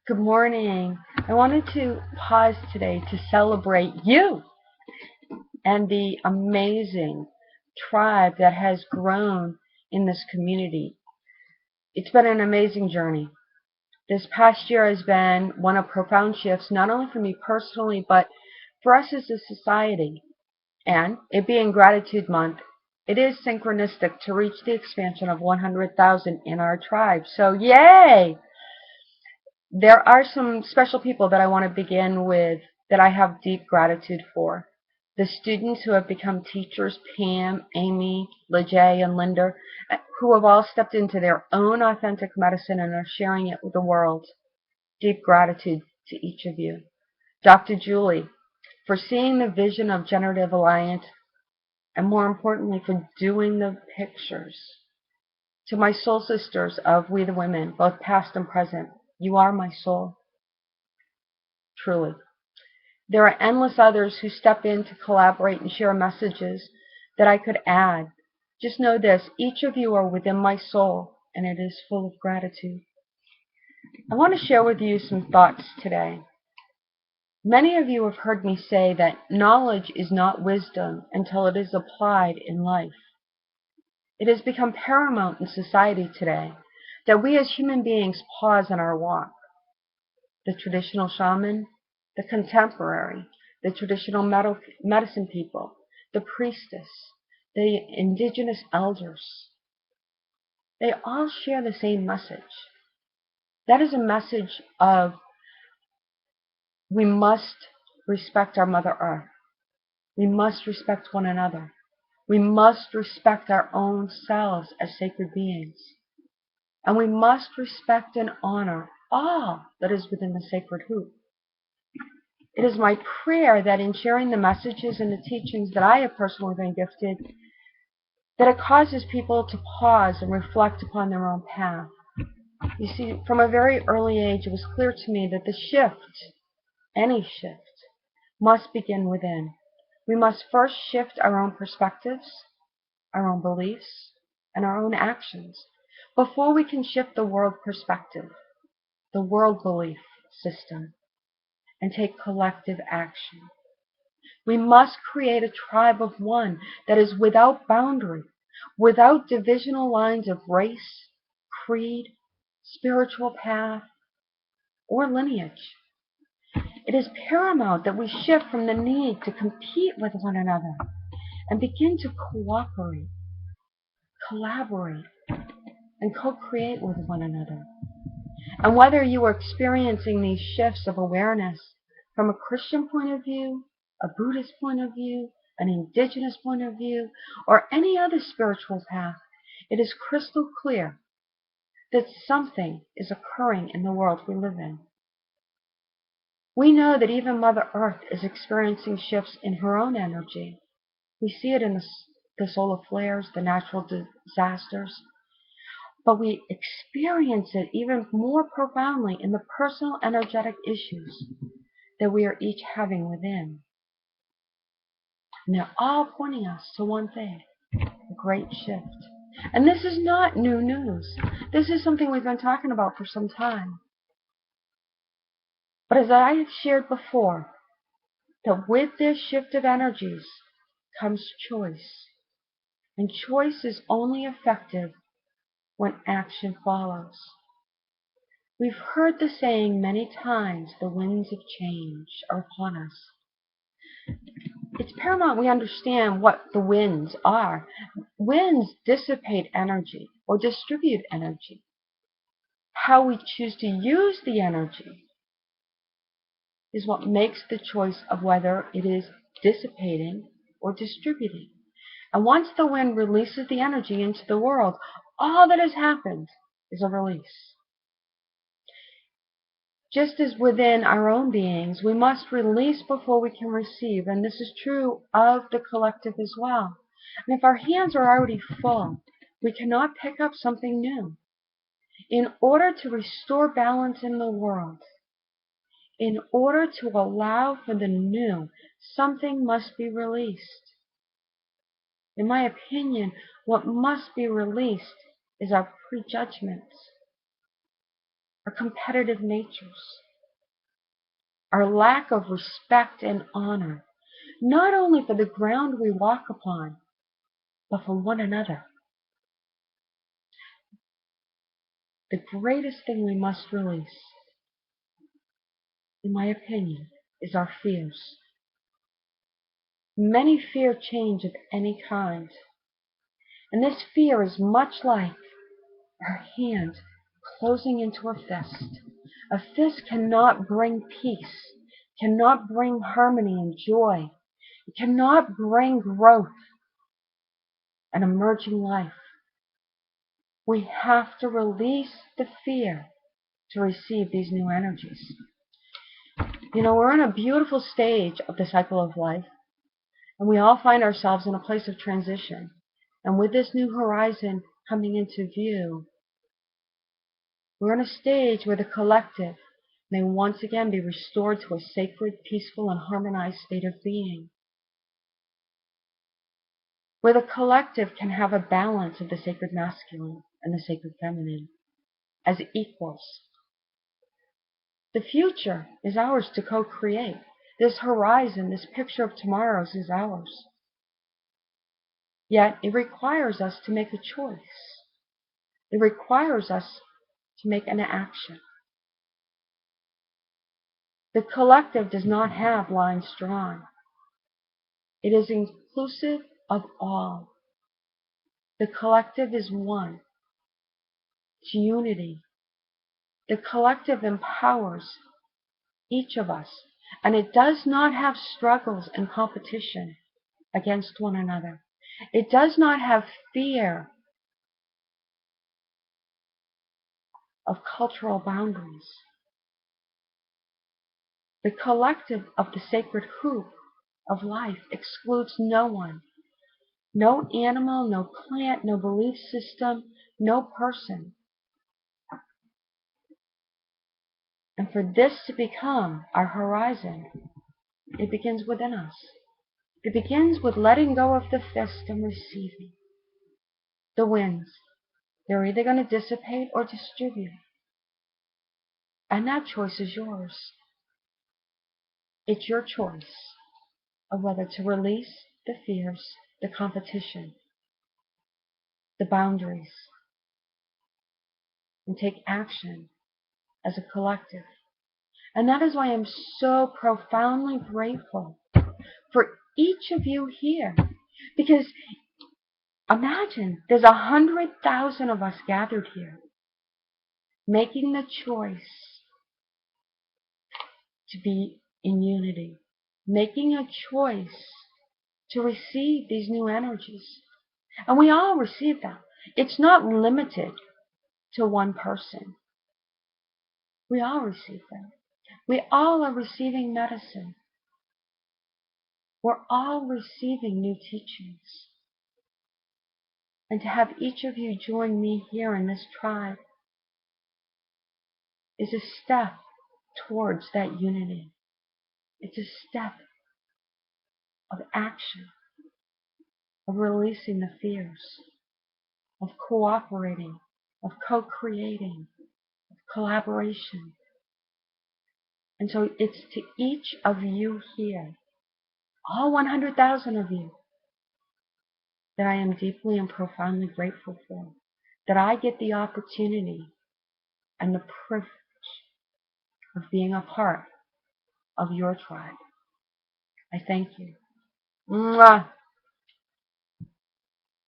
Good morning. I wanted to pause today to celebrate you and the amazing tribe that has grown in this community. It's been an amazing journey. This past year has been one of profound shifts, not only for me personally, but for us as a society. And it being Gratitude Month, it is synchronistic to reach the expansion of 100,000 in our tribe. So, yay! There are some special people that I want to begin with that I have deep gratitude for. The students who have become teachers, Pam, Amy, LeJay, and Linda, who have all stepped into their own authentic medicine and are sharing it with the world. Deep gratitude to each of you. Dr. Julie, for seeing the vision of Generative Alliance, and more importantly, for doing the pictures. To my soul sisters of We the Women, both past and present, you are my soul. Truly. There are endless others who step in to collaborate and share messages that I could add. Just know this, each of you are within my soul, and it is full of gratitude. I want to share with you some thoughts today. Many of you have heard me say that knowledge is not wisdom until it is applied in life. It has become paramount in society today that we as human beings pause in our walk. The traditional shaman, the contemporary, the traditional medicine people, the priestess, the indigenous elders, they all share the same message. That is a message of we must respect our Mother Earth. We must respect one another. We must respect our own selves as sacred beings. And we must respect and honor all that is within the sacred hoop. It is my prayer that in sharing the messages and the teachings that I have personally been gifted, that it causes people to pause and reflect upon their own path. You see, from a very early age, it was clear to me that the shift, any shift, must begin within. We must first shift our own perspectives, our own beliefs, and our own actions before we can shift the world perspective, the world belief system, and take collective action. We must create a tribe of one that is without boundary, without divisional lines of race, creed, spiritual path, or lineage. It is paramount that we shift from the need to compete with one another and begin to cooperate, collaborate, and co-create with one another. And whether you are experiencing these shifts of awareness from a Christian point of view, a Buddhist point of view, an indigenous point of view, or any other spiritual path, it is crystal clear that something is occurring in the world we live in. We know that even Mother Earth is experiencing shifts in her own energy. We see it in the solar flares, the natural disasters, but we experience it even more profoundly in the personal energetic issues that we are each having within. And they're all pointing us to one thing, a great shift. And this is not new news. This is something we've been talking about for some time. But as I have shared before, that with this shift of energies comes choice. And choice is only effective when action follows. We've heard the saying many times, the winds of change are upon us. It's paramount we understand what the winds are. Winds dissipate energy or distribute energy. How we choose to use the energy is what makes the choice of whether it is dissipating or distributing. And once the wind releases the energy into the world, all that has happened is a release. Just as within our own beings, we must release before we can receive, and this is true of the collective as well. And if our hands are already full, we cannot pick up something new. In order to restore balance in the world, in order to allow for the new, something must be released. In my opinion, what must be released is our prejudgments. our competitive natures, our lack of respect and honor, not only for the ground we walk upon, but for one another. The greatest thing we must release, in my opinion, is our fears. Many fear change of any kind, and this fear is much like our hand closing into a fist. A fist cannot bring peace, cannot bring harmony and joy. It cannot bring growth and emerging life. We have to release the fear to receive these new energies. You know, we're in a beautiful stage of the cycle of life, and we all find ourselves in a place of transition. And with this new horizon coming into view, we're in a stage where the collective may once again be restored to a sacred, peaceful, and harmonized state of being, where the collective can have a balance of the sacred masculine and the sacred feminine as equals. The future is ours to co-create. This horizon, this picture of tomorrows is ours. Yet it requires us to make a choice. It requires us to make an action. The collective does not have lines drawn. It is inclusive of all. The collective is one. It's unity. The collective empowers each of us, and it does not have struggles and competition against one another. It does not have fear of cultural boundaries. The collective of the sacred hoop of life excludes no one. No animal, no plant, no belief system, no person. And for this to become our horizon, it begins within us. It begins with letting go of the fist and receiving. The winds, they're either going to dissipate or distribute. And that choice is yours. It's your choice of whether to release the fears, the competition, the boundaries, and take action as a collective. And that is why I'm so profoundly grateful for each of you here. Because imagine there's 100,000 of us gathered here, making the choice to be in unity, making a choice to receive these new energies. And we all receive them. It's not limited to one person. We all receive them. We all are receiving medicine. We're all receiving new teachings. And to have each of you join me here in this tribe is a step towards that unity. It's a step of action, of releasing the fears, of cooperating, of co-creating, of collaboration. And so it's to each of you here, all 100,000 of you, that I am deeply and profoundly grateful for, that I get the opportunity and the privilege of being a part of your tribe. I thank you. Mwah.